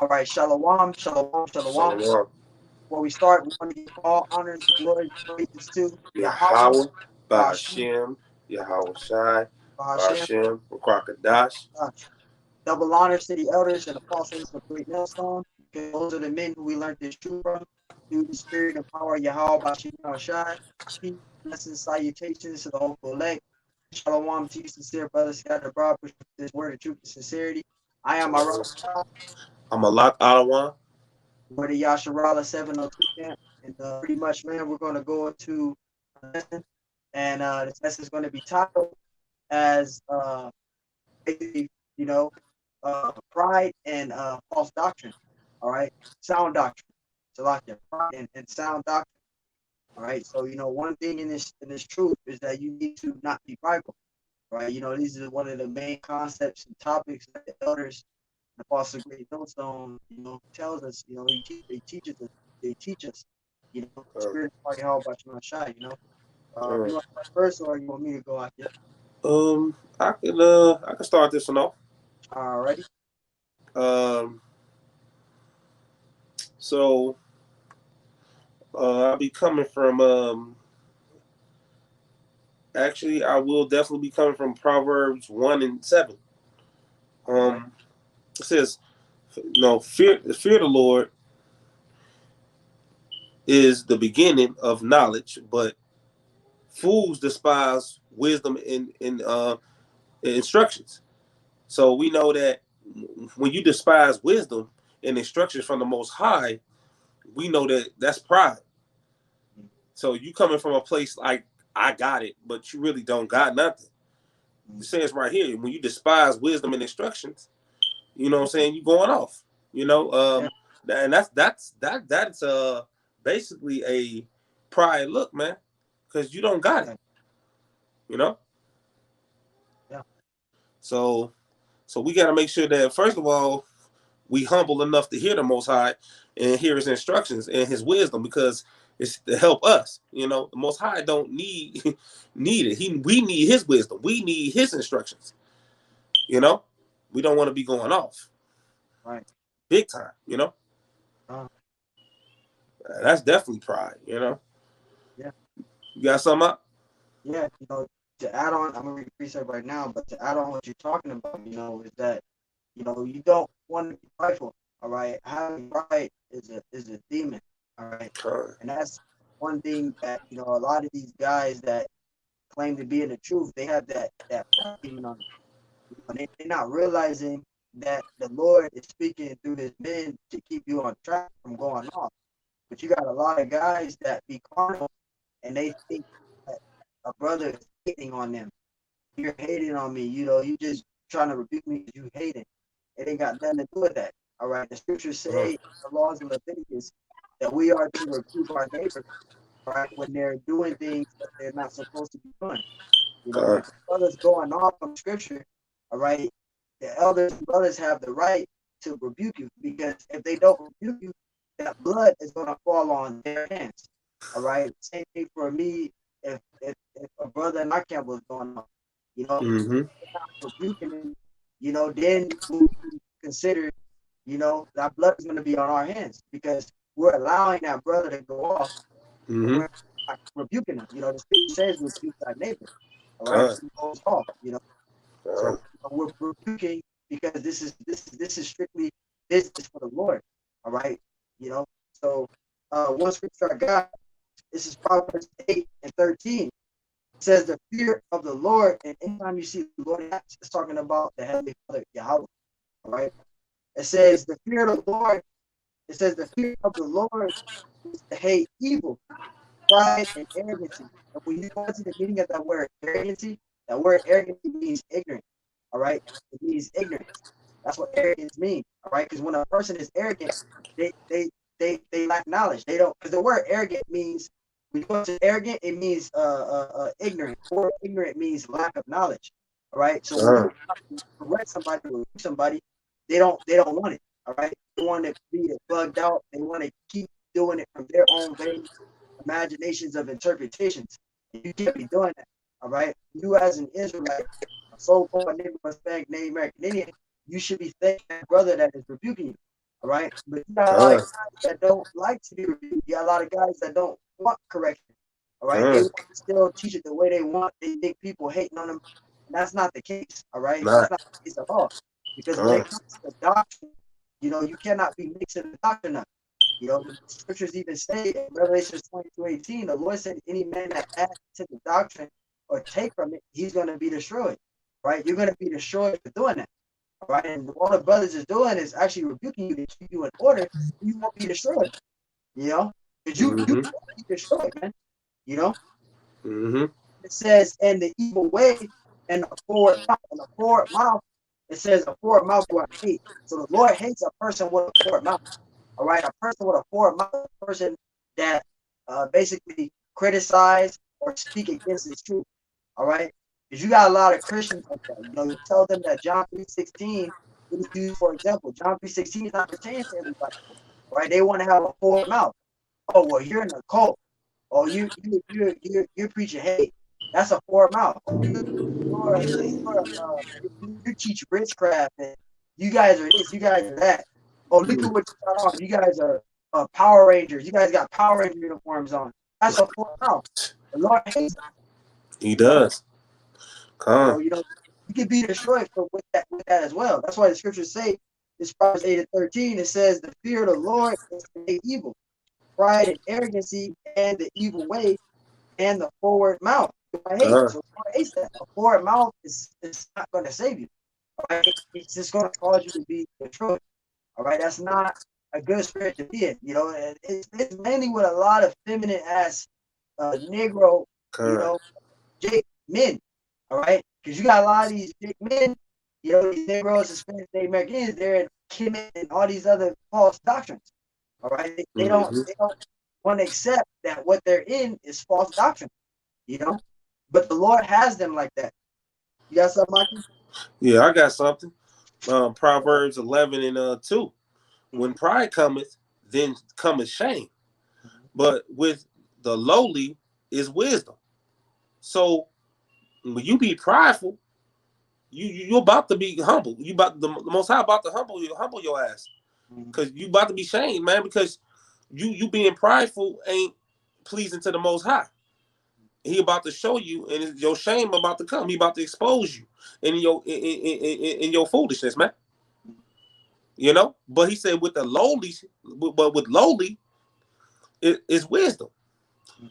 All right, shalom, shalom, shalom. Shalom. Before we start, we want to give all honors, glory, praises to Yahweh, Yahweh, Ba'ashem, Ba'ashem, Yahweh Shai, Ba'ashem, Ba'ashem, Rakadash. Ba'ashem. Double honors to the elders and apostles of Great Millstone, because those are the men who we learned this truth from through the spirit and power of Yahweh, Ba'ashem, Shai. Peace, blessings, salutations to the whole elect. Shalom to you, sincere brothers, scattered abroad, push this word of truth and sincerity. I am Aram, I'm a lot Adawan. we're the Yasharala 702 camp. And pretty much, man, we're going to go into a lesson. And this lesson is going to be titled as basically, you know, pride and false doctrine. All right. Sound doctrine. So like your pride and sound doctrine. All right. So, one thing in this truth is that you need to not be prideful. Right. These are one of the main concepts and topics that the elders, the Apostle Great Millstone, tells us, they teach us, spirit of how about you want to shine, you want to go first or you want me to go out there? I can start this one off. Alrighty. Um, so I'll be coming from actually I will definitely be coming from Proverbs 1:7. It says, fear of the Lord is the beginning of knowledge, but fools despise wisdom in instructions. So we know that when you despise wisdom and instructions from the Most High, we know that that's pride. So you coming from a place like I got it, but you really don't got nothing. It says right here, when you despise wisdom and instructions, you know what I'm saying, you going off. And that's basically a pride look, man, because you don't got it. Yeah. So we got to make sure that first of all we humble enough to hear the Most High and hear His instructions and His wisdom, because it's to help us. The Most High don't need it. We need His wisdom. We need His instructions. We don't want to be going off. Right. Big time. That's definitely pride. Yeah. You got something up? Yeah. To add on, I'm gonna read the precept right now, but to add on what you're talking about, is that you don't want to be prideful. All right, having pride is a demon. All right, and that's one thing that a lot of these guys that claim to be in the truth, they have that pride demon on them. They're not realizing that the Lord is speaking through His men to keep you on track from going off. But you got a lot of guys that be carnal and they think that a brother is hating on them. You're hating on me. You just trying to rebuke me because you hate it. It ain't got nothing to do with that. All right. The scriptures say the laws of Leviticus that we are to rebuke our neighbors, all right, when they're doing things that they're not supposed to be doing. If brothers going off on scripture, all right, the elders and brothers have the right to rebuke you, because if they don't rebuke you, that blood is going to fall on their hands. All right. Same thing for me. If a brother in my camp was going on, rebuking him, then we consider, that blood is going to be on our hands, because we're allowing that brother to go off. We're rebuking him. The scripture says rebuke thy neighbor. All right, so he goes off. So we're rebuking because this is strictly business for the Lord. All right, So one scripture I got. This is Proverbs 8:13. It says the fear of the Lord, and anytime you see the Lord, it's talking about the Heavenly Father, Yahweh. All right. It says the fear of the Lord. It says the fear of the Lord is to hate evil, pride, and arrogancy. And when you go into the meaning of that word arrogancy means ignorant. All right. It means ignorance. That's what arrogance means. All right. Because when a person is arrogant, they lack knowledge. They don't, because the word arrogant means, when you go to arrogant, it means ignorant, or ignorant means lack of knowledge. All right. So when you correct somebody or somebody, they don't want it. All right. They want to be bugged out. They want to keep doing it from their own vain imaginations of interpretations. You can't be doing that. All right. You as an Israelite, a so-called Negro, Hispanic, Native American Indian, you should be thanking that brother that is rebuking you. All right, but you got a lot of guys that don't like to be rebuked. You got a lot of guys that don't want correction. All right, they want to still teach it the way they want. They think people hating on them, and that's not the case. All right, that's not the case at all. Because when it comes to the doctrine, you cannot be mixing the doctrine up. The scriptures even say in Revelation 22:18, the Lord said, any man that adds to the doctrine or take from it, he's going to be destroyed. Right? You're going to be destroyed for doing that. All right. And what the brothers is doing is actually rebuking you to keep you in order. You won't be destroyed. Because you won't be destroyed, man. It says, and the evil way and the forward mouth. And the forward mouth, it says a forward mouth do I hate. So the Lord hates a person with a forward mouth. All right, a person with a forward mouth, a person that basically criticize or speak against the truth. All right, because you got a lot of Christians like that. You tell them that John 3:16 is used for example. John 3:16 is not pertaining to everybody. Right? They want to have a forward mouth. Oh well, you're in a cult. Oh, you're preaching hate. That's a forward mouth. Oh, you teach witchcraft and you guys are this, you guys are that. Oh, look at what you got on. You guys are Power Rangers. You guys got Power Ranger uniforms on. That's a forward mouth. The Lord hates that. He does. You can be destroyed with that as well. That's why the scriptures say, this Proverbs 8:13, it says, the fear of the Lord is to hate evil, pride and arrogancy, and the evil way, and the forward mouth. I hate. So I hate that. A forward mouth is not going to save you. All right? It's just going to cause you to be destroyed. All right, that's not a good spirit to be in. It's mainly with a lot of feminine ass Negro, men. All right, because you got a lot of these big men, these Negroes, Hispanic Americans, they're in Kemet and all these other false doctrines. All right, they don't want to accept that what they're in is false doctrine. But the Lord has them like that. You got something, Mikey? Yeah, I got something. Proverbs 11:2. When pride cometh, then cometh shame. But with the lowly is wisdom. So when you be prideful, you about to be humble. You about the Most High about to humble your ass, because you about to be shamed, man. Because you being prideful ain't pleasing to the Most High. He about to show you, and your shame about to come. He about to expose you in your foolishness, man. But he said with the lowly, but with lowly, is wisdom.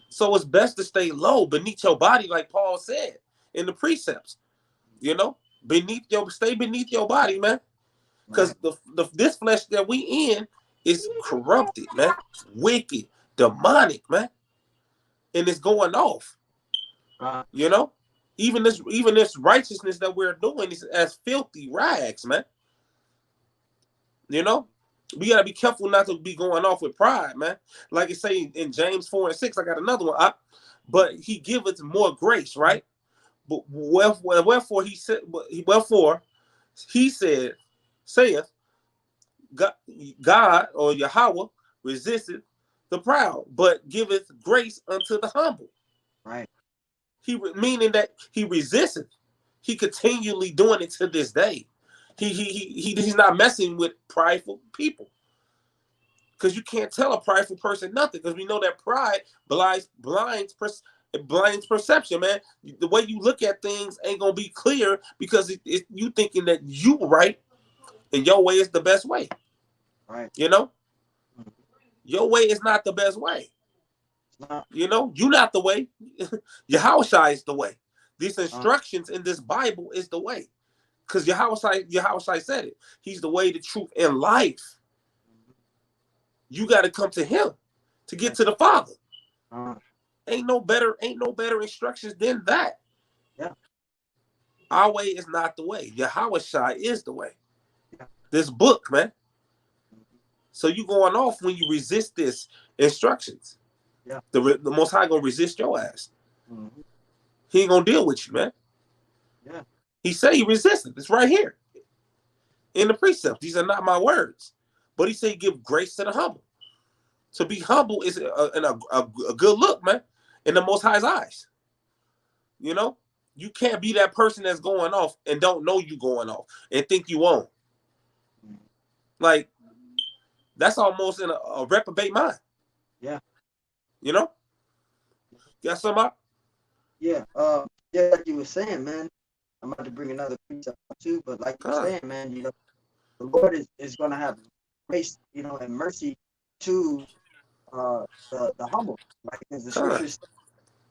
So it's best to stay low beneath your body, like Paul said in the precepts. Stay beneath your body, man. Because this flesh that we in is corrupted, man. Wicked, demonic, man. And it's going off. Even this righteousness that we're doing is as filthy rags, man. We gotta be careful not to be going off with pride, man. Like it say in James 4:6, I got another one. But he giveth more grace, right? But wherefore he said, saith, God or Yahweh resisteth the proud, but giveth grace unto the humble. Right. Meaning that he resisteth. He continually doing it to this day. He's not messing with prideful people, because you can't tell a prideful person nothing, because we know that pride blinds perception, man. The way you look at things ain't gonna be clear, because you thinking that you right and your way is the best way. Right. Your way is not the best way. You not the way. Yahushua is the way. These instructions in this Bible is the way. Because Yahushua said it. He's the way, the truth, and life. You got to come to him to get to the Father. Ain't no better instructions than that. Yeah. Our way is not the way. Yahushua is the way. Yeah. This book, man. So you going off when you resist this instructions. Yeah. The Most High gonna resist your ass. He ain't gonna deal with you, man. Yeah. He said he resisted. It's right here in the precepts. These are not my words, but he said give grace to the humble. To be humble is a good look, man, in the Most High's eyes. You can't be that person that's going off and don't know you going off and think you won't. Like, That's almost in a reprobate mind. Yeah. You know? Got something up? Yeah. Yeah, like you were saying, man. I'm about to bring another piece up too, but like you're saying, man, you know, the Lord is gonna have grace, you know, and mercy to the humble. Right? Because the scriptures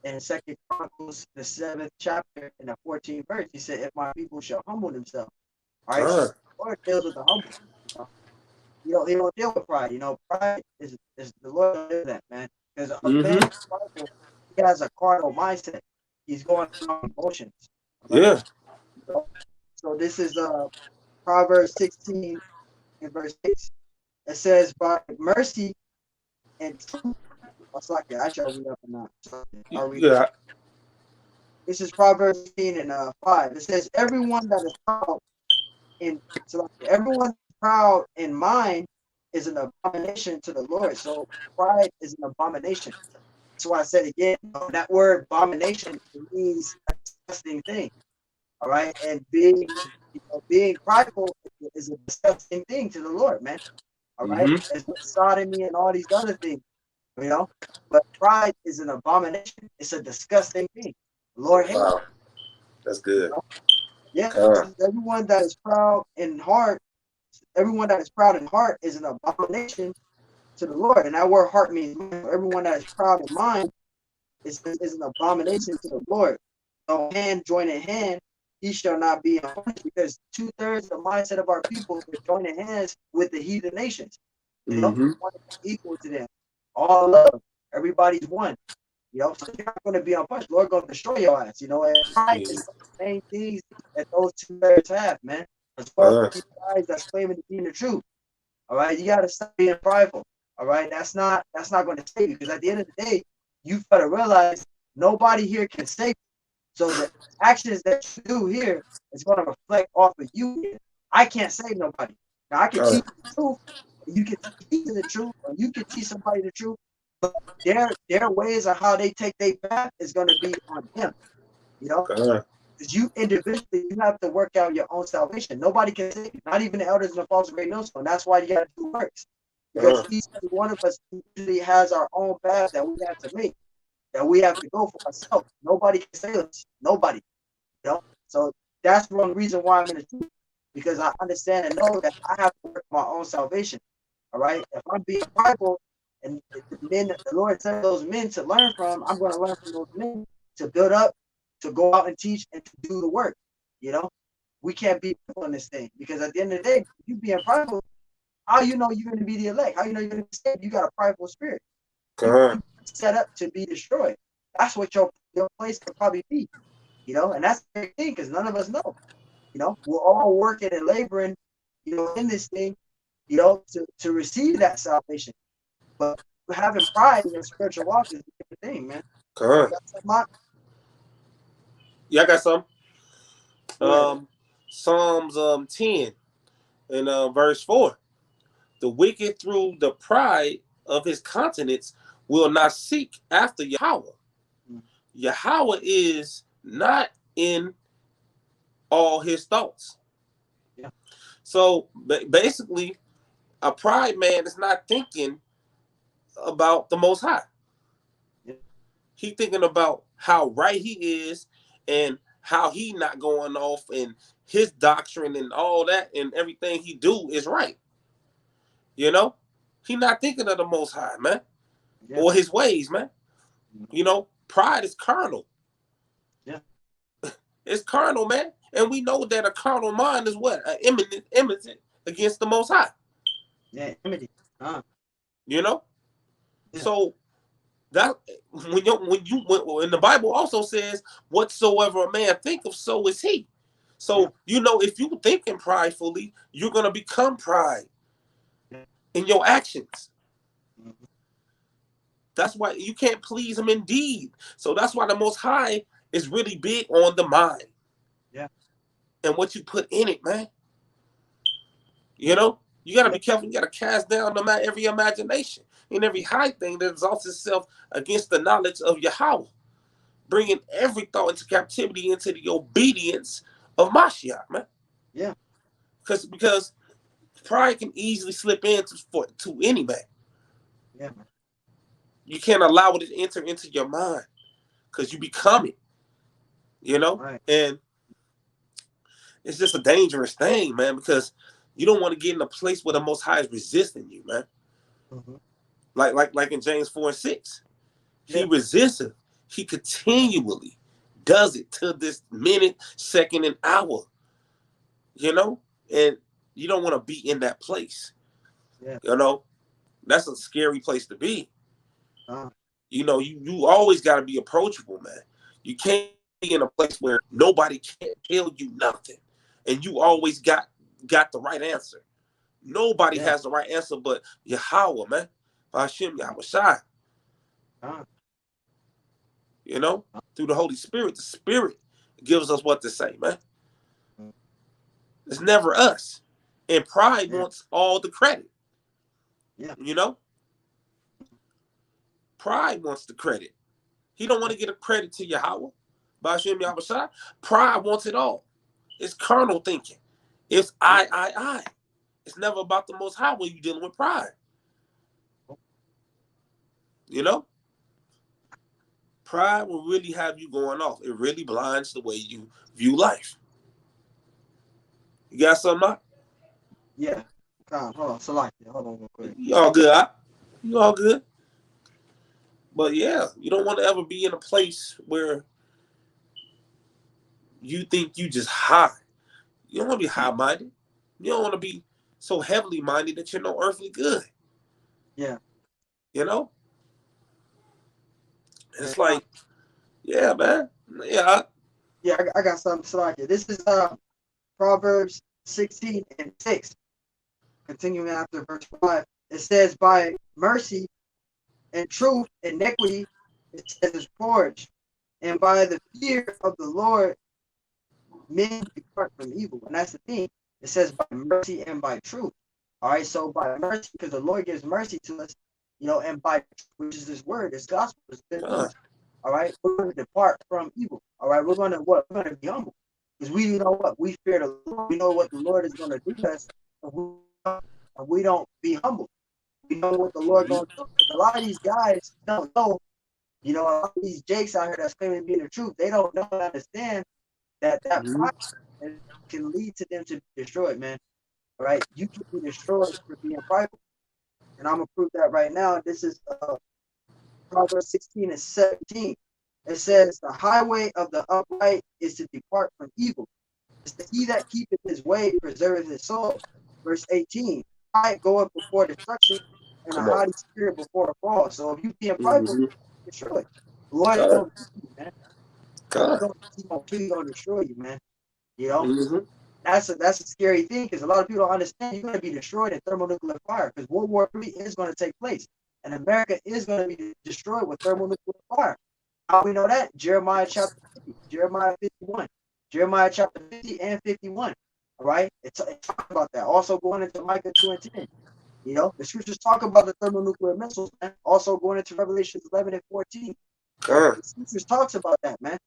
in Second Chronicles, the 7th chapter and the 14th verse, he said, if my people shall humble themselves. All right. So the Lord deals with the humble. You know, he don't deal with pride. You know, pride is the Lord don't do that, man. Because a man is prideful, he has a carnal mindset. He's going on emotions. Right? Yeah. So this is Proverbs 16 and verse 6. It says, by mercy and truth. It's like that. I should open it up and not. I'll read it. This is Proverbs 16 and 5. It says, everyone that is proud everyone proud in mind is an abomination to the Lord. So pride is an abomination. That's why I said again, that word abomination means a disgusting thing. All right. And being prideful is a disgusting thing to the Lord, man. All right. It's sodomy and all these other things, you know. But pride is an abomination. It's a disgusting thing. The Lord hates it. That's good. You know? Yeah. Everyone that is proud in heart, is an abomination to the Lord. And that word heart means mind. Everyone that is proud in mind is an abomination to the Lord. So hand joining hand, he shall not be punished, because 2/3 of the mindset of our people is joining hands with the heathen nations. You know, want to be equal to them. All love. Everybody's one. You know, so you're not going to be unpunished. Lord going to destroy your ass. You know, and pride is the main things that those 2/3 have, man. As far as these guys that's claiming to be in the truth. All right, you got to stop being prideful. All right, that's not going to save you, because at the end of the day, you got to realize nobody here can save you. So the actions that you do here is going to reflect off of you here. I can't save nobody. Now I can teach the truth. You can teach the truth, or you can teach somebody the truth. But their ways of how they take their path is going to be on them. You know, because you individually, you have to work out your own salvation. Nobody can save you, not even the elders in the false great millstone. That's why you got to do works. Because each one of us usually has our own path that we have to make, that we have to go for ourselves. Nobody can save us. Nobody. You know? So that's one reason why I'm in the truth. Because I understand and know that I have to work my own salvation. All right. If I'm being prideful, and the Lord sent those men to learn from, I'm going to learn from those men to build up, to go out and teach, and to do the work. You know, we can't be prideful in this thing, because at the end of the day, if you being prideful, how you know you're going to be the elect? How you know you're going to be saved? You got a prideful spirit. You're set up to be destroyed. That's what your place could probably be. You know, and that's the thing, because none of us know. You know, we're all working and laboring, you know, in this thing, you know, to receive that salvation. But having pride in your spiritual walk is a good thing, man. Yeah, I got some. Psalms 10 and verse 4. The wicked through the pride of his countenance will not seek after Yahweh. Yahweh is not in all his thoughts. Yeah. So basically, a pride man is not thinking about the Most High. Yeah. He thinking about how right he is and how he not going off, and his doctrine and all that, and everything he do is right. You know, he not thinking of the Most High, man, or his ways, man. You know, pride is carnal. Yeah, it's carnal, man, and we know that a carnal mind is what? An imminent against the Most High. Yeah, enmity. You know, so that when the Bible also says, "Whatsoever a man think of, so is he." So you know, if you thinking pridefully, you're gonna become pride in your actions. That's why you can't please him indeed. So that's why the Most High is really big on the mind. Yeah. And what you put in it, man. You know, you got to be careful. You got to cast down every imagination and every high thing that exalts itself against the knowledge of Yahweh, bringing every thought into captivity into the obedience of Mashiach, man. Yeah. Because Pride can easily slip to any man. Yeah, man. You can't allow it to enter into your mind because you become it. Right. And it's just a dangerous thing, man, because you don't want to get in a place where the Most High is resisting you, man. Mm-hmm. Like in James 4:6, he Yeah. resisteth. He continually does it to this minute, second, and hour. And you don't want to be in that place. Yeah. That's a scary place to be. Uh, You always got to be approachable, man. You can't be in a place where nobody can't tell you nothing, and you always got the right answer. Nobody yeah. has the right answer but Yahweh, man. Hashem Yahushai. Uh, Through the Holy Spirit, the Spirit gives us what to say, man. It's never us. And pride wants all the credit. Yeah. Pride wants the credit. He don't want to get a credit to Yahweh. Hashem Yahushai. Pride wants it all. It's carnal thinking. It's I. It's never about the Most High when you're dealing with pride. Pride will really have you going off. It really blinds the way you view life. You got something, Mark? Yeah. Hold on. Select it. Hold on real quick. You all good, huh? You all good. But yeah, you don't want to ever be in a place where you think you just high. You don't want to be high-minded. You don't want to be so heavily minded that you're no earthly good. Yeah. It's like, yeah, man. Yeah. Yeah, I got something selected. This is Proverbs 16:6. Continuing after verse 5. It says, by mercy and truth, iniquity, it says, is forged. And by the fear of the Lord, men depart from evil. And that's the thing. It says by mercy and by truth. All right, so by mercy, because the Lord gives mercy to us, and by, which is this word, this gospel, this good news. All right, we're going to depart from evil. All right, we're going to what? We're going to be humble. Because we know what? We fear the Lord. We know what the Lord is going to do to us. And we don't be humble. We know what the Lord going to do. A lot of these guys don't know. A lot of these jakes out here that's claiming to be the truth, they don't know and understand that pride can lead to them to be destroyed, man. All right, you can be destroyed for being prideful. And I'm going to prove that right now. This is Proverbs 16:17. It says, the highway of the upright is to depart from evil. It's the he that keepeth his way preserveth his soul. Verse 18. Pride goeth before destruction, and a haughty spirit before a fall. So if you being prideful, destroy it. The Lord is going to keep you, man. He's going to destroy you, man. That's a scary thing, because a lot of people don't understand you're going to be destroyed in thermonuclear fire, because World War III is going to take place, and America is going to be destroyed with thermonuclear fire. How we know that? Jeremiah chapter 50, Jeremiah 51, Jeremiah chapter 50 and 51. All right, it's talking about that. Also going into Micah 2 and 10. The scriptures talk about the thermonuclear missiles, man. Also going into Revelation 11 and 14. The scriptures talks about that, man.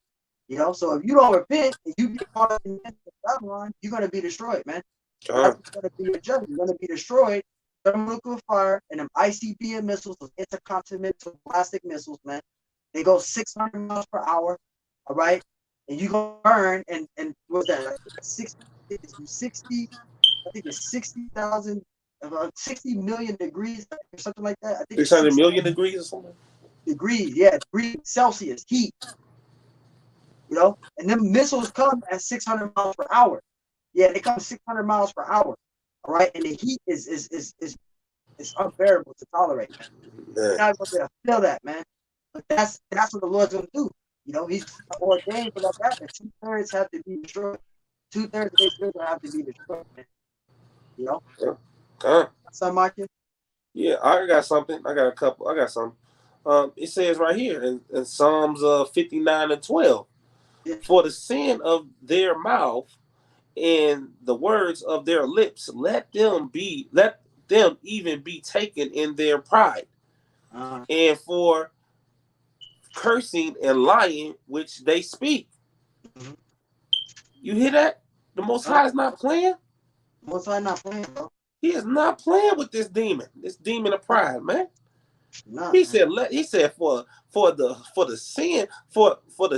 So if you don't repent and you get caught up in Babylon, you're going to be destroyed, man. That's going to be your judgment. You're going to be destroyed. Thermonuclear fire and them ICBM missiles, those intercontinental ballistic missiles, man. They go 600 miles per hour, all right? And you go burn, and what's that? Like 60, I think it's 60,000, 60 million degrees or something like that. I think 600 million degrees or something? Degrees, yeah, degrees Celsius, heat. And them missiles come at 600 miles per hour. Yeah, they come 600 miles per hour, all right? And the heat is unbearable to tolerate, man. You're not going to be able to feel that, man. But that's what the Lord's going to do. He's ordained for that. And 2/3 have to be destroyed. 2/3 of their children have to be destroyed, man. Some Micah? Yeah, I got something. I got a couple. I got some. It says right here in Psalms 59 and 12, for the sin of their mouth and the words of their lips, let them even be taken in their pride, and for cursing and lying which they speak. You hear that? The Most High is not playing. Most High not playing, bro. He is not playing with this demon of pride, man. No, He said for the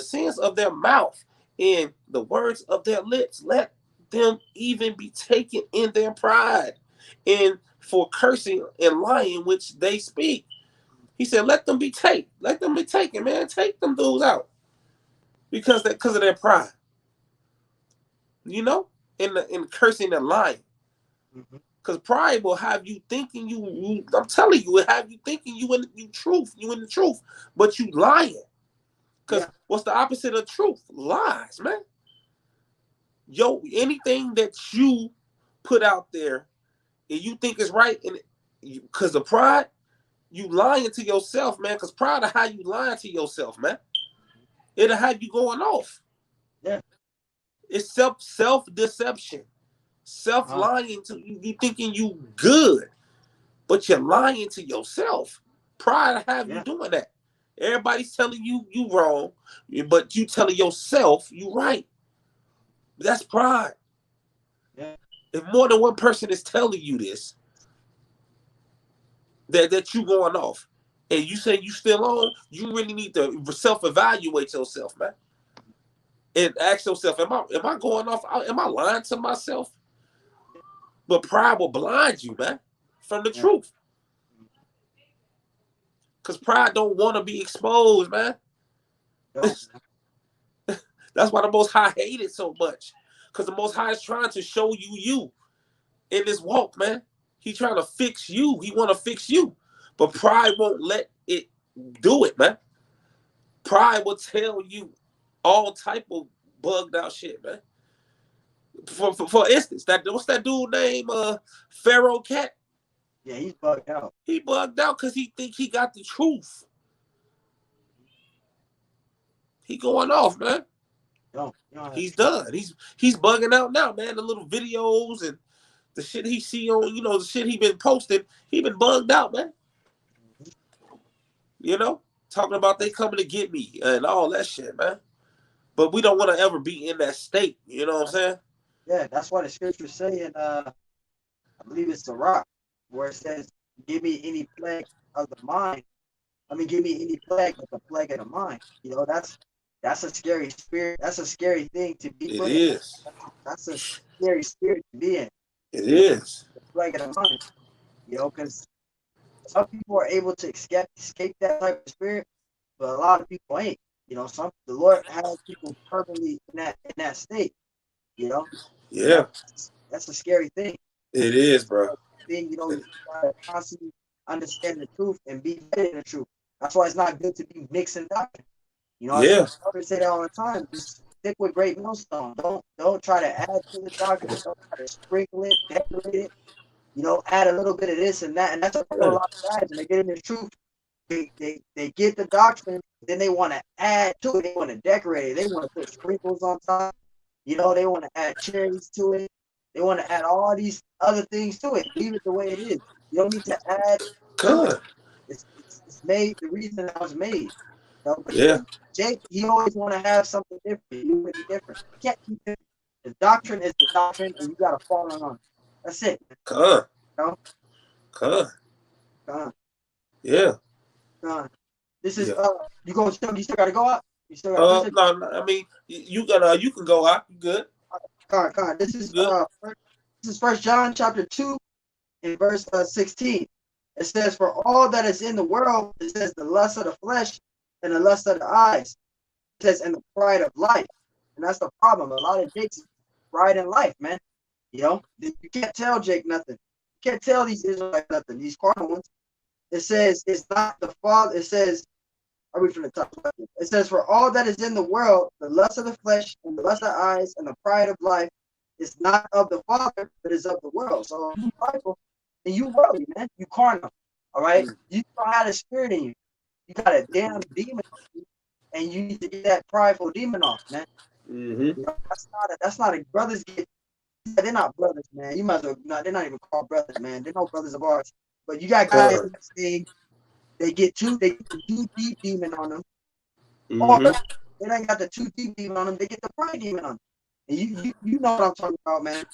sins of their mouth and the words of their lips, let them even be taken in their pride, and for cursing and lying which they speak. He said, let them be taken, man. Take them dudes out. Because of their pride. You know? In cursing and lying. Because pride will have you thinking I'm telling you, it have you thinking you in the truth, but you lying. Because what's the opposite of truth? Lies, man. Yo, anything that you put out there and you think is right, and because of pride, you lying to yourself, man. Because pride of how you lying to yourself, man. It'll have you going off. Yeah. It's self-deception. Self-lying to you thinking you good, but you're lying to yourself. Pride to have you doing that. Everybody's telling you wrong, but you telling yourself you right. That's pride. Yeah. If more than one person is telling you this, that you going off, and you say you still on, you really need to self-evaluate yourself, man. And ask yourself, am I going off? Am I lying to myself? But pride will blind you, man, from the truth. Because pride don't want to be exposed, man. That's why the Most High hate it so much. Because the Most High is trying to show you in this walk, man. He's trying to fix you. He want to fix you. But pride won't let it do it, man. Pride will tell you all type of bugged out shit, man. For instance, what's that dude named Pharaoh Cat? Yeah, he's bugged out. He bugged out because he think he got the truth. He going off, man. He's done. He's bugging out now, man. The little videos and the shit he see on, the shit he been posting, he been bugged out, man. Talking about they coming to get me and all that shit, man. But we don't want to ever be in that state. You know what I'm saying? Yeah, that's why the scriptures say in, I believe it's Sirach, where it says, give me any plague of the mind. Give me any plague but the plague of the mind. That's a scary spirit. That's a scary thing to be. It is. That's a scary spirit to be in. It is. The plague of the mind. Because some people are able to escape that type of spirit, but a lot of people ain't. The Lord has people permanently in that state. Yeah. That's a scary thing. It is, bro. You gotta constantly understand the truth and be vetted in the truth. That's why it's not good to be mixing doctrine. I say that all the time. Just stick with great millstone. Don't try to add to the doctrine. Don't try to sprinkle it, decorate it. Add a little bit of this and that, and that's a lot of guys. And they get in the truth. They get the doctrine, then they want to add to it. They want to decorate it. They want to put sprinkles on top. They want to add cherries to it. They want to add all these other things to it. Leave it the way it is. You don't need to add. Good. It's made the reason that it was made. Yeah. Jake, he always want to have something different. You want to be different. You can't keep it. The doctrine is the doctrine, and you got to follow on it. That's it. Come. Yeah. This is you still gotta go out? You still gotta no, I mean you can go out. You good. This is 1 John chapter 2 and verse 16. It says, for all that is in the world, it says the lust of the flesh and the lust of the eyes. It says, and the pride of life. And that's the problem. A lot of Jake's pride in life, man. You can't tell Jake nothing. You can't tell these Israelites nothing. These carnal ones. It says it's not the Father. It says, I'll read from the top. It says, for all that is in the world, the lust of the flesh and the lust of the eyes and the pride of life is not of the Father, but is of the world. So you prideful and you worldly, man. You carnal. All right? You don't have a spirit in you. You got a damn demon in you, and you need to get that prideful demon off, man. That's not a brothers get. They're not brothers, man. You might as well. They're not even called brothers, man. They're no brothers of ours. But you got guys that say they get too deep demon on them. Or they ain't got the too deep demon on them. They get the pride demon on them. And you know what I'm talking about, man.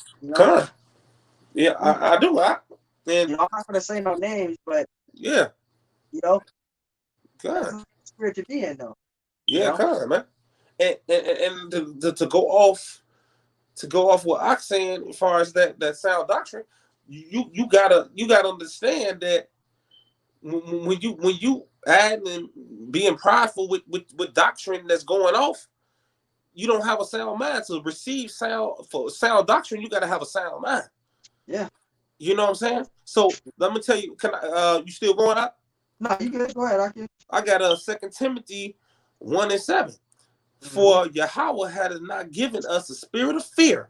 Yeah, I do. And I'm not gonna say no names, but yeah, that's God, a spirit to be in, though. yeah, God, man. And to go off what I'm saying as far as that sound doctrine, you gotta understand that when you add and being prideful with doctrine that's going off, you don't have a sound mind. To receive sound doctrine, you got to have a sound mind. Yeah. You know what I'm saying? So let me tell you. Can I? You still going out? No, you good. Go ahead. I got a 2 Timothy 1:7. For Yahweh had not given us a spirit of fear,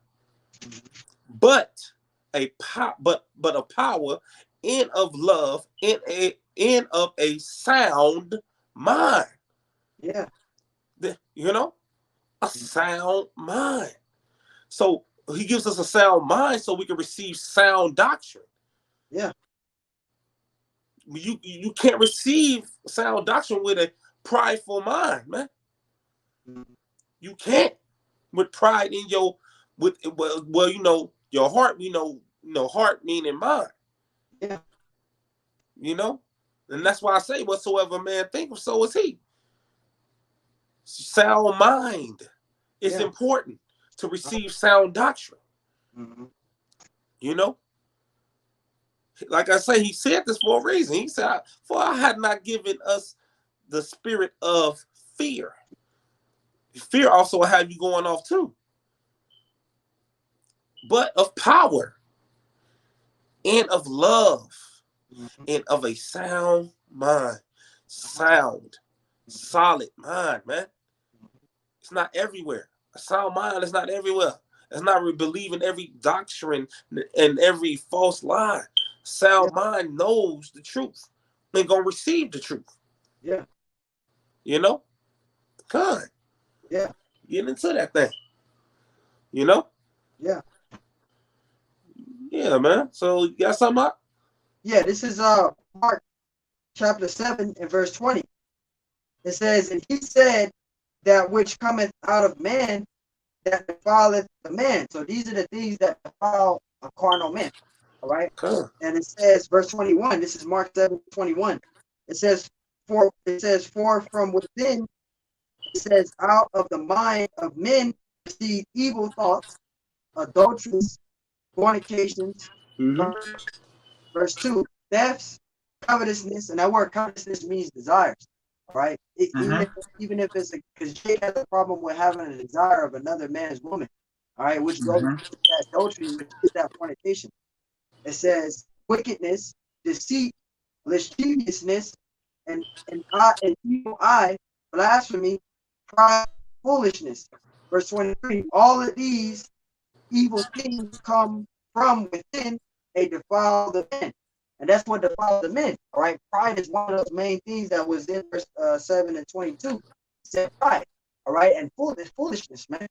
but but a power, and of love, and of a sound mind. Yeah. You know, a sound mind. So he gives us a sound mind so we can receive sound doctrine. Yeah. You can't receive sound doctrine with a prideful mind, man. You can't. With pride in your your heart, heart meaning mind. Yeah. And that's why I say whatsoever man think of, so is he. Sound mind. It's important to receive sound doctrine. Like I say, he said this for a reason. He said, for I had not given us the spirit of fear. Fear also will have you going off too. But of power, and of love, and of a sound mind. Sound, solid mind, man. It's not everywhere. A sound mind is not everywhere. It's not believing every doctrine and every false lie. Sound mind knows the truth and gonna receive the truth. Yeah. God. Yeah. Get into that thing. Yeah. Yeah, man. So you got something up? Yeah, this is Mark chapter 7 and verse 20. It says, and he said, that which cometh out of man, that defileth the man. So these are the things that defile a carnal man. All right. And it says, verse 21, this is Mark 7:21. It says, for from within, it says, out of the mind of men proceed evil thoughts, adulteries, fornications. Verse 2, thefts, covetousness, and that word covetousness means desires. All right. Even if it's because Jake has a problem with having a desire of another man's woman. All right, which goes to that adultery, which is that fornication. It says wickedness, deceit, lasciviousness, and evil eye, blasphemy, pride, foolishness. Verse 23, all of these evil things come from within, they defile the men. And that's what defiles the men. All right. Pride is one of those main things that was in verse 7 and 22. It said pride. All right. And foolishness, man.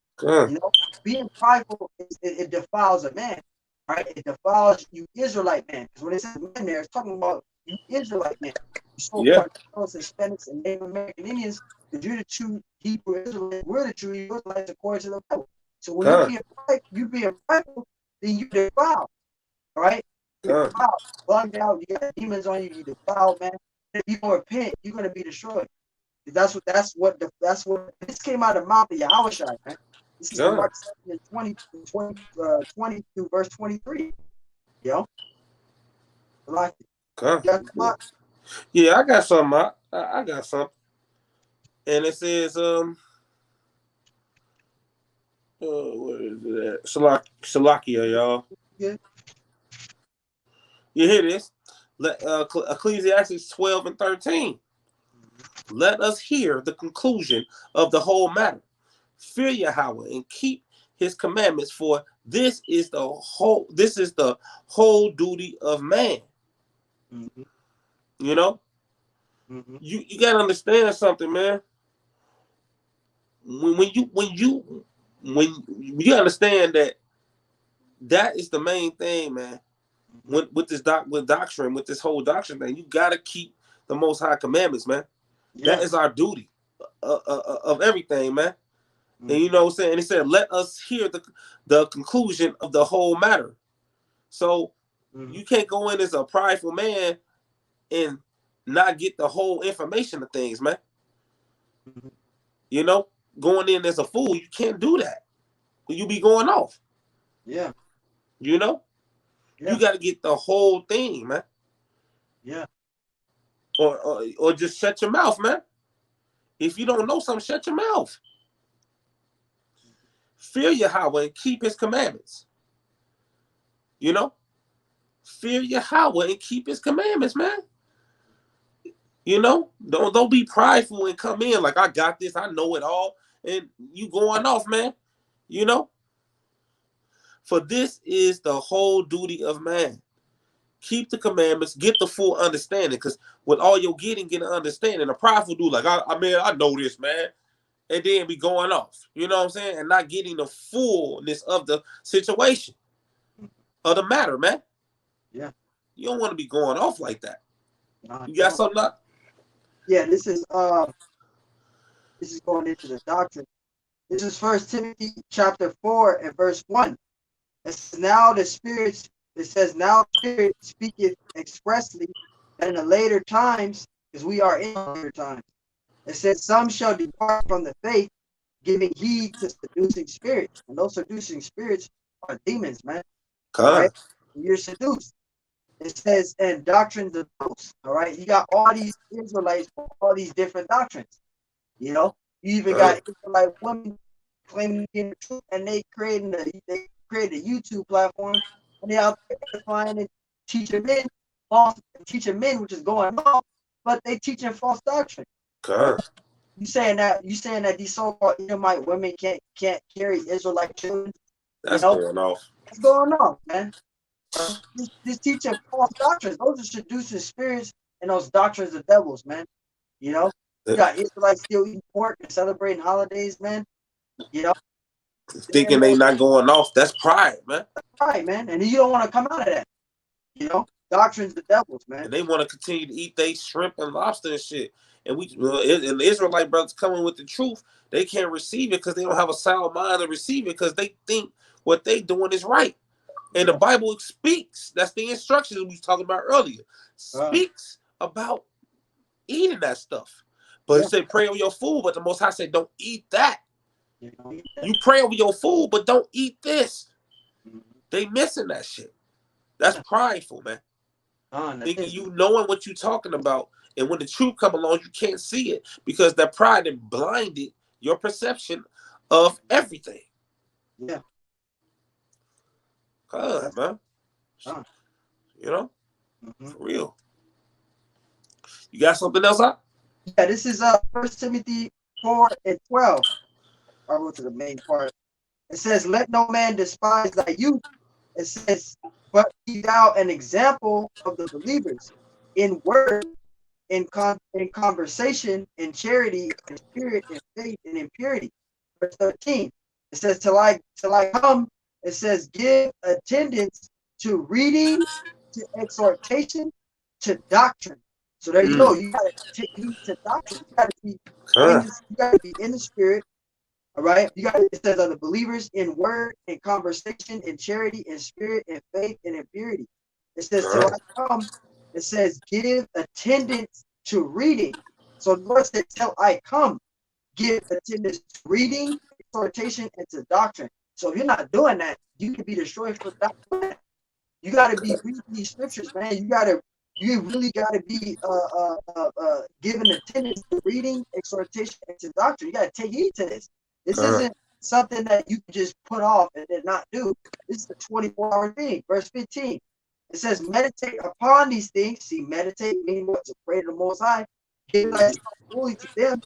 Being prideful, it defiles a man. All right. It defiles you Israelite man. Because when it says men there, it's talking about you Israelite man. You so-called Hispanics and Native American Indians, because you're the true Hebrew Israelites, we're the true Israelites according to the Bible. So when you being prideful, then you defile. All right. You're bugged out, you got demons on you, you defiled, man. If you don't repent, you're gonna be destroyed. That's what this came out of the mouth of Yahushua, man. This is Mark 7 and 20 through verse 23. Yo. Like it. Yeah, I got something. I got something. And it says, what is it? Salakia, y'all. Yeah. You hear this? Ecclesiastes 12 and 13. Let us hear the conclusion of the whole matter. Fear Yahweh and keep his commandments, for this is the whole duty of man. You gotta understand something, man. When you understand that is the main thing, man. With this doctrine, with this whole doctrine thing, you gotta keep the Most High commandments, man. Yeah. That is our duty of everything, man. And you know what I'm saying? And he said, let us hear the conclusion of the whole matter. So you can't go in as a prideful man and not get the whole information of things, man. You know, going in as a fool, you can't do that. You be going off. Yeah. You know? Yeah. You got to get the whole thing, man. Yeah. Or just shut your mouth, man. If you don't know something, shut your mouth. Fear Yahweh and keep his commandments. You know? Fear Yahweh and keep his commandments, man. You know? Don't be prideful and come in like, I got this, I know it all, and you going off, man. You know? For this is the whole duty of man. Keep the commandments, get the full understanding, because with all you're getting, get an understanding. A prideful dude, like, I know this, man. And then be going off. You know what I'm saying? And not getting the fullness of the situation. Of the matter, man. Yeah. You don't want to be going off like that. You got something up? Yeah, this is going into the doctrine. This is 1 Timothy chapter 4 and verse 1. It says, now Spirit speaketh expressly that in the later times, because we are in later times, it says, some shall depart from the faith, giving heed to seducing spirits. And those seducing spirits are demons, man. Right? You're seduced. It says, and doctrines of those. All right. You got all these Israelites, all these different doctrines. You know, you even got Israelite women claiming to be in the truth, and they created a YouTube platform, and they out there trying to teaching men, which is going on, but they teaching false doctrine. You saying that these so-called Edomite women can't carry Israelite children? That's going off. What's going on, man? This teaching false doctrines. Those are seducing spirits and those doctrines of devils, man. You know, you got Israelites still eating pork and celebrating holidays, man. You know, thinking they not going off. That's pride, man. That's pride, man. And you don't want to come out of that. You know, doctrines of devils, man. And they want to continue to eat they shrimp and lobster and shit. And and the Israelite brothers coming with the truth, they can't receive it because they don't have a sound mind to receive it because they think what they doing is right. And the Bible speaks. That's the instructions we was talking about earlier. Speaks about eating that stuff. But it said pray over your food, but the Most High said don't eat that. You pray over your food, but don't eat this. They missing that shit. That's prideful, man. Thinking you knowing what you talking about, and when the truth come along, you can't see it because that pride and blinded your perception of everything. Yeah. God, man. You know, for real. You got something else up? Yeah, this is 1 Timothy 4 and 12. I'll go to the main part. It says, let no man despise thy youth. It says, but be thou an example of the believers in word, in conversation, in charity, in spirit, in faith, and in purity. Verse 13. It says, till I come, it says, give attendance to reading, to exhortation, to doctrine. So there you go. You gotta take heed to doctrine. You gotta be in the spirit. All right. It says of the believers in word, in conversation, in charity, in spirit, in faith, and in purity. It says till I come. It says give attendance to reading. So the Lord said, till I come, give attendance to reading, exhortation, and to doctrine. So if you're not doing that, you can be destroyed for not doing that. You got to be reading these scriptures, man. You really got to be giving attendance to reading, exhortation, and to doctrine. You got to take heed to this. This isn't something that you can just put off and then not do. This is a 24-hour thing. Verse 15. It says, meditate upon these things. See, meditate meaning what? To pray to the Most High. Give thyself fully to them,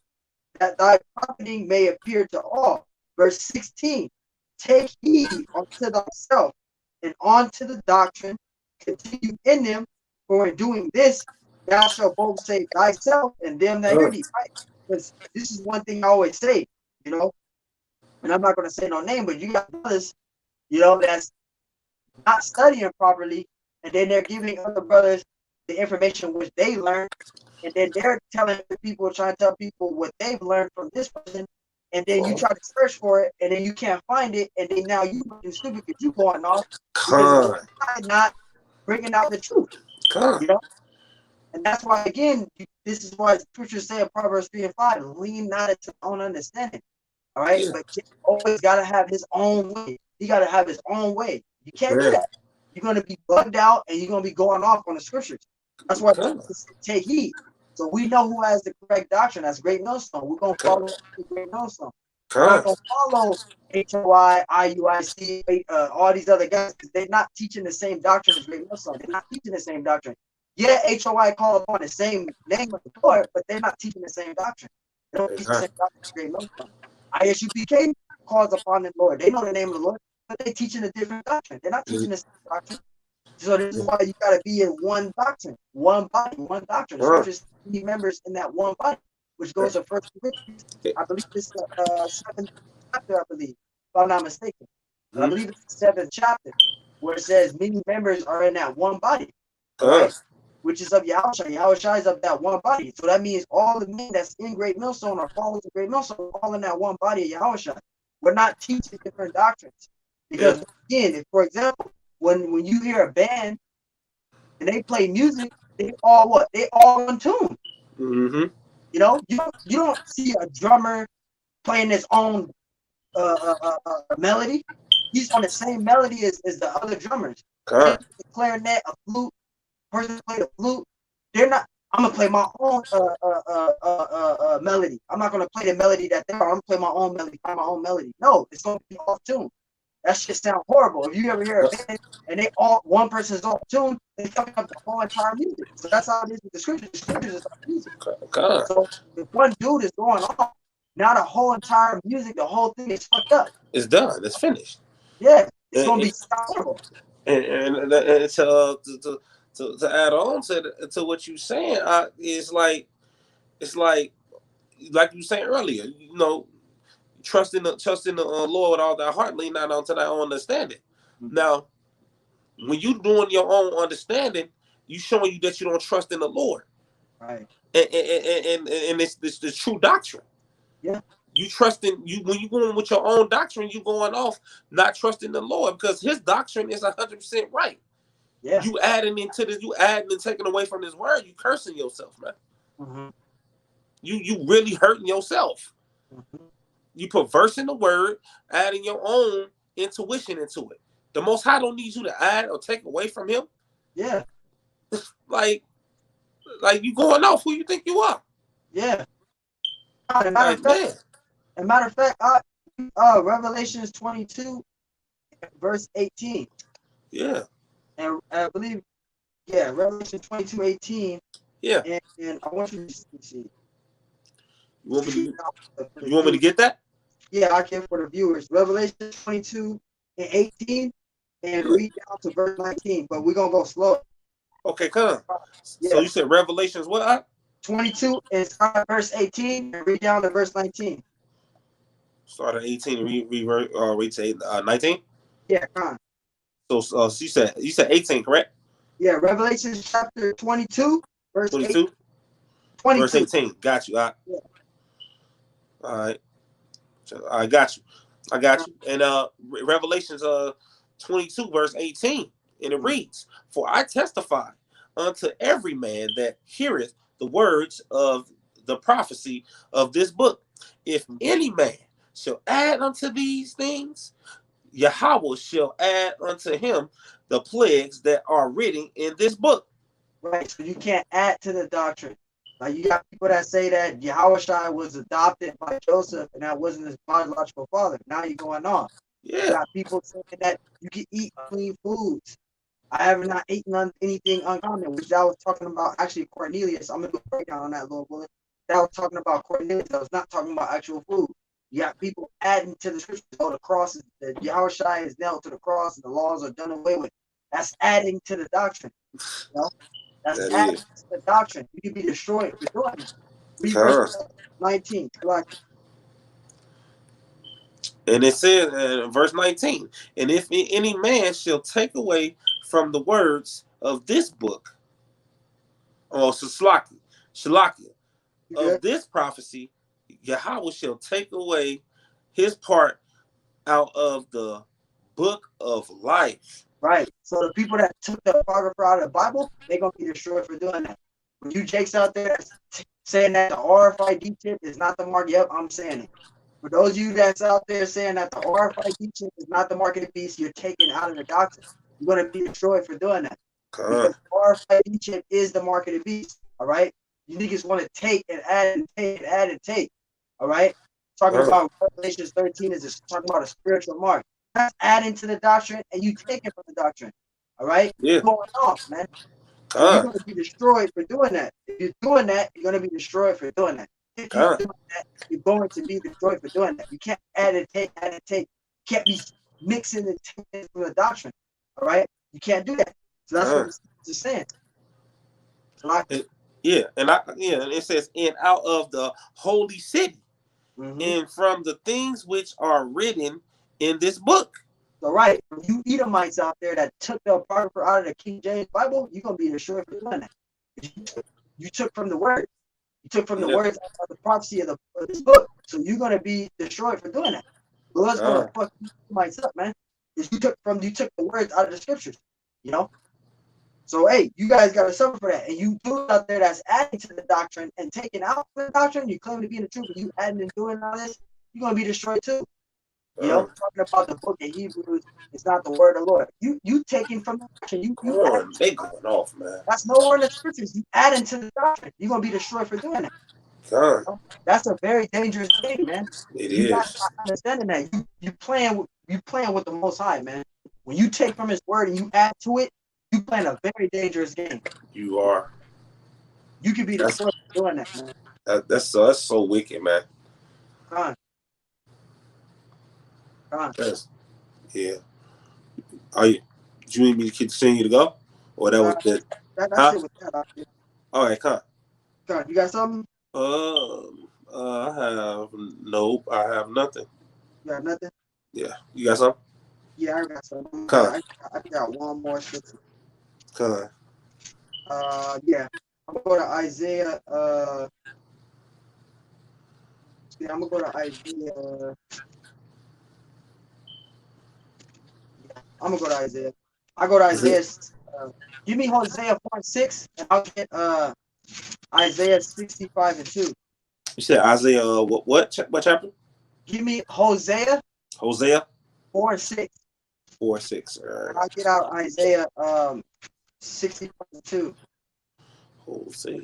that thy profiting may appear to all. Verse 16. Take heed unto thyself and unto the doctrine. Continue in them, for in doing this, thou shalt both save thyself and them that hear thee. Right? Because this is one thing I always say, you know, and I'm not going to say no name, but you got brothers, you know, that's not studying properly, and then they're giving other brothers the information which they learned, and then they're telling people, trying to tell people what they've learned from this person, and then you try to search for it, and then you can't find it, and then now you looking stupid because you going off because you're not bringing out the truth. You know, and that's why again, this is why scriptures say in Proverbs 3:5, lean not into your own understanding. All right, but you always gotta have his own way. He gotta have his own way. You can't do that. You're gonna be bugged out, and you're gonna be going off on the scriptures. That's why take heed. So we know who has the correct doctrine. That's Great Millstone. We're gonna follow the Great Millstone. We're not gonna follow HOI, IUIC, all these other guys because they're not teaching the same doctrine as Great Millstone. They're not teaching the same doctrine. Yeah, HOI call upon the same name of the Lord, but they're not teaching the same doctrine. They don't teach the same doctrine as Great Millstone. ISUPK calls upon the Lord. They know the name of the Lord, but they're teaching a different doctrine. They're not teaching the same doctrine. So this is why you got to be in one doctrine, one body, one doctrine. The scriptures need members in that one body, which goes to First Corinthians. I believe it's the 7th chapter, I believe, if I'm not mistaken. I believe it's the 7th chapter, where it says many members are in that one body, right? Which is of Yahushua. Yahushua is of that one body. So that means all the men that's in Great Millstone or followers of Great Millstone are all in that one body of Yahushua. We're not teaching different doctrines. Because again, if, for example, when you hear a band and they play music, they all what? They all in tune. You know, you don't see a drummer playing his own melody. He's on the same melody as the other drummers. The clarinet, a flute, person play the flute. They're not. I'm gonna play my own melody. I'm not gonna play the melody that they are. I'm gonna play my own melody, find my own melody. No, it's gonna be off tune. That shit sound horrible. If you ever hear a band and they all one person's off tune, they fucking up the whole entire music. So that's how it is with the scriptures. The scriptures is like music. So if one dude is going off, now the whole entire music, the whole thing is fucked up. It's done. It's finished. Yeah, it's gonna be horrible. And to add on to what you're saying, it's like you saying earlier, you know, trusting the Lord with all thy heart, lean not onto thy own understanding. Now, when you doing your own understanding, you showing you that you don't trust in the Lord, right? And it's the true doctrine. Yeah, you trusting when you going with your own doctrine, you going off not trusting the Lord because His doctrine is 100% right. Yeah, you adding and taking away from His word, you cursing yourself, man. You really hurting yourself. You perversing the word, adding your own intuition into it. The Most High don't need you to add or take away from Him. Yeah. like you going off who you think you are. Yeah. As a matter of fact, Revelations 22, verse 18. Yeah. And I believe, Revelation 22:18. Yeah. And I want you to see. You want me to get that? Yeah, I can for the viewers. Revelation 22:18 and read down to verse 19. But we're gonna go slow. Okay, come on. Yeah. So you said Revelations what? 22 and start at verse 18 and read down to verse 19. Start at 18 and read to 19? Yeah, come on. So you said 18, correct? Yeah, Revelation chapter 22, verse 22? 22. Verse 18. Got you. Yeah. All right. I got you. And Revelations 22, verse 18. And it reads, "For I testify unto every man that heareth the words of the prophecy of this book. If any man shall add unto these things, Yahweh shall add unto him the plagues that are written in this book." Right. So you can't add to the doctrine. Like you got people that say that Yahushua was adopted by Joseph and that wasn't his biological father. Now you're going on. Yeah. You got people saying that you can eat clean foods. I have not eaten anything uncommon, which I was talking about actually Cornelius. I'm gonna do a breakdown on that little bullet. That was talking about Cornelius. I was not talking about actual food. You got people adding to the scriptures. Oh, the cross is the Yahushua is nailed to the cross and the laws are done away with. That's adding to the doctrine. You know? That's adding to the doctrine. You can be destroyed for doing it. Read verse 19. And it says in verse 19, "And if any man shall take away from the words of this book," or Shalakia, of this prophecy, Yahweh shall take away his part out of the book of life. Right. So the people that took the apocrypha out of the Bible, they're gonna be destroyed for doing that. When you Jakes out there saying that the RFID chip is not the mark, yep, I'm saying it. For those of you that's out there saying that the RFID chip is not the mark of the beast, you're taken out of the doctrine. You're gonna be destroyed for doing that. Because the RFID chip is the mark of the beast. All right. You niggas want to take and add and take and add and take. All right. Talking about Revelation 13 is talking about a spiritual mark. That's adding to the doctrine and you take it from the doctrine. All right? Yeah. Going off, man. So you're going to be destroyed for doing that. If you're doing that, you're going to be destroyed for doing that. If you're doing that, you're going to be destroyed for doing that. You can't add and take, add and take. You can't be mixing and taking from the doctrine. All right? You can't do that. So that's what it's saying. Yeah, and it says, and out of the holy city, and from the things which are written in this book. So right, you Edomites out there that took the apocrypha out of the King James Bible, you're gonna be destroyed for doing that. You took from the word. You took from the words of the prophecy of this book. So you're gonna be destroyed for doing that. God's gonna fuck you Edomites up, man. Because you took the words out of the scriptures, you know. So hey, you guys gotta suffer for that. And you do out there that's adding to the doctrine and taking out the doctrine, you claim to be in the truth, but you adding and doing all this, you're gonna be destroyed too. You know, talking about the book of Hebrews, it's not the word of the Lord. You taking from the doctrine. They going off, man. That's nowhere in the scriptures. You adding to the doctrine. You're gonna be destroyed for doing that. You know? That's a very dangerous thing, man. You're not understanding that. You playing with the Most High, man. When you take from His word and you add to it, you playing a very dangerous game. You are. You could be destroyed for doing that, man. That's so wicked, man. Yeah. Do you need me to continue to go? Or that was it? That's it with that. All right, Con, you got something? I have nothing. You got nothing? Yeah. You got something? Yeah, I got something. Con. I got one more scripture. Con. Yeah. I'm gonna go to Isaiah. I'm gonna go to Isaiah. I'm gonna go to Isaiah. I go to Isaiah. Give me Hosea 4:6, and I'll get Isaiah 65:2. You said Isaiah what chapter? Give me Hosea 4:6. 4:6. All right. And I'll get out Isaiah 65:2. Hosea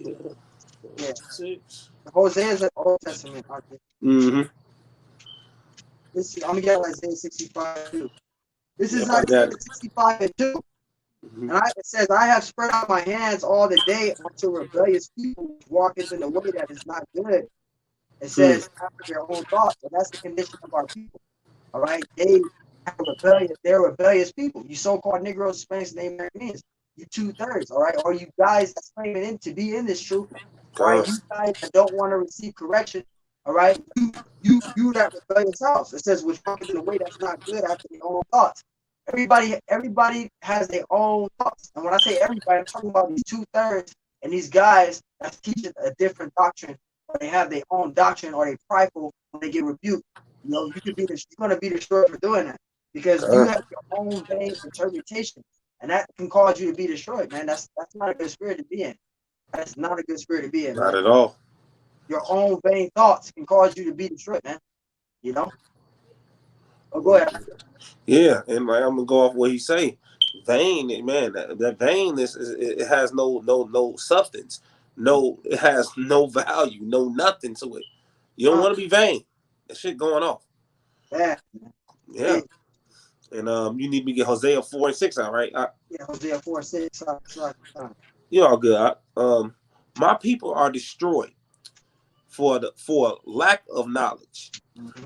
4:6. Hosea is an Old Testament. Mm-hmm. I'm gonna get Isaiah 65:2. This is Isaiah 65:2. And it says, I have spread out my hands all the day unto rebellious people who walketh in the way that is not good. It says, after their own thoughts. And that's the condition of our people. All right? They're rebellious people. You so-called Negroes, Spanish, and Americans. You 2/3, all right? Or you guys that's claiming to be in this truth. All right? You guys that don't want to receive correction. All right? You that rebellious house. It says, which walketh in the way that's not good after their own thoughts. Everybody has their own thoughts. And when I say everybody, I'm talking about these 2/3 and these guys that's teaching a different doctrine, or they have their own doctrine, or they prideful when they get rebuked. You know, you're going to be destroyed for doing that because you have your own vain interpretation, and that can cause you to be destroyed, man. That's not a good spirit to be in. That's not a good spirit to be in. Not at all. Your own vain thoughts can cause you to be destroyed, man. You know. Oh, go ahead. Yeah, and like I'm gonna go off what he say. Vain, man. That vainness it has no substance. It has no value, no nothing to it. You don't want to be vain. That shit going off. Yeah. And you need me to get Hosea 4:6 out, right? Yeah, Hosea 4:6. You're all good. My people are destroyed for lack of knowledge,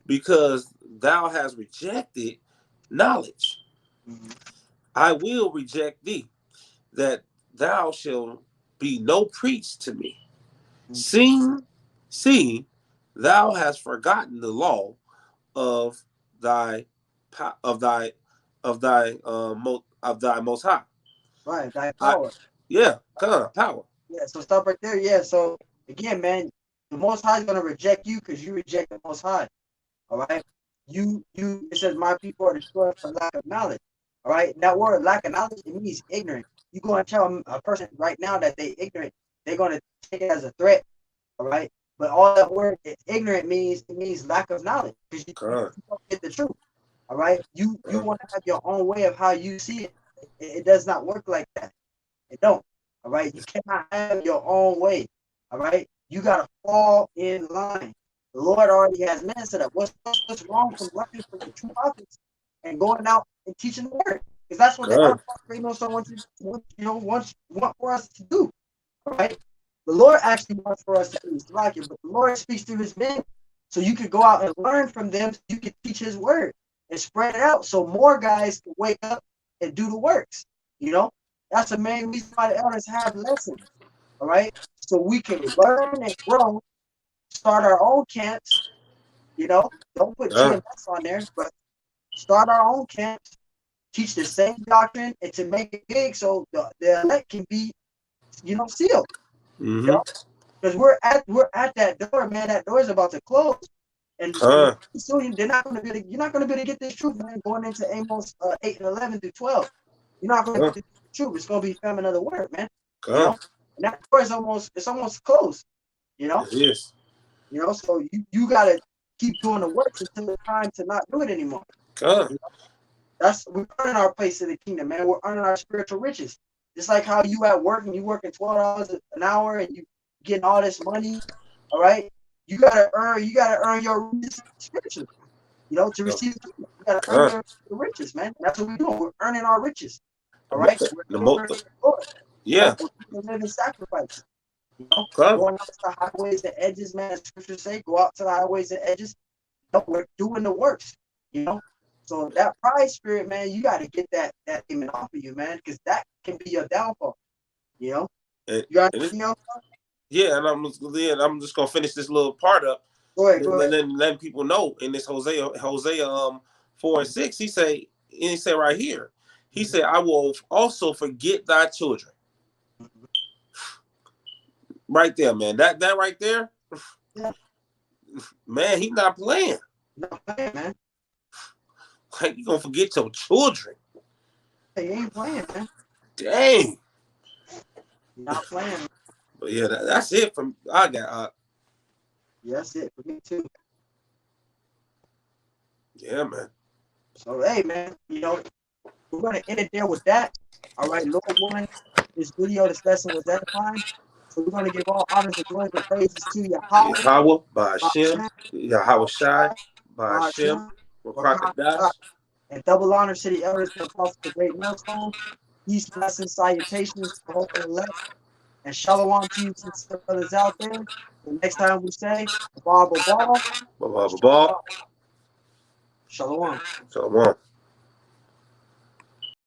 because thou hast rejected knowledge. I will reject thee, that thou shalt be no priest to me. Seeing thou hast forgotten the law of thy Most High. Right, thy power. Power. Yeah, so stop right there. Yeah, so again, man, The Most High is going to reject you because you reject the Most High. All right. It says, my people are destroyed for lack of knowledge. All right. That word lack of knowledge, it means ignorant. You go and tell a person right now that they ignorant, they're going to take it as a threat. All right. But all that word ignorant means, it means lack of knowledge because you don't get the truth. All right. You want to have your own way of how you see it. It does not work like that. It don't. All right. You cannot have your own way. All right. You got to fall in line. The Lord already has men set up. What's wrong from learning from the true prophets and going out and teaching the word? Because that's what the want for us to do. All right. The Lord actually wants for us to do this, but the Lord speaks through his men. So you could go out and learn from them. So you could teach his word and spread it out so more guys can wake up and do the works. That's the main reason why the elders have lessons. All right. So we can learn and grow, start our own camps. Don't put GMS on there, but start our own camps, teach the same doctrine, and to make it big so the elect can be, sealed. Because we're at that door, man. That door is about to close, and soon you're not going to be able to get this truth, man. Going into Amos 8 and 11 through 12, you're not going to get the truth. It's going to be famine of the word, man. And that door is almost closed. It is. So you got to keep doing the works until it's time to not do it anymore. We're earning our place in the kingdom, man. We're earning our spiritual riches. Just like how you at work and you working 12 hours an hour and you getting all this money, all right? You gotta earn your riches spiritually, to receive. You gotta earn your riches, man. That's what we're doing. We're earning our riches. All right. We're living sacrifice. Going out to the highways and edges, man. As scriptures say, go out to the highways and edges. We're doing the works, So that pride spirit, man, you got to get that demon off of you, man, because that can be your downfall. You got anything else? Yeah, and I'm just gonna finish this little part up. Go ahead. And then letting people know in this Hosea 4 and 6, he say right here, he said, I will also forget thy children. Right there, man. That right there, man, he's not playing. Not playing, man. Like, you gonna forget your children? He ain't playing, man. Dang. Not playing. But yeah, that's it from I got. Yeah, that's it for me too. Yeah, man. So hey, man, we're gonna end it there with that. All right, Lord willing, this lesson was edifying. So we're gonna give all honors and glory and praises to Yahweh, by Hashem, Yahweh Shai, by Hashem, Rakadash. And double honor to the elders that crossed the great millstone. Peace, blessings, salutations to hope and elect. And shalom to you, sister brothers out there. The next time we say, Baba. Shalom. Shalom. Shalom.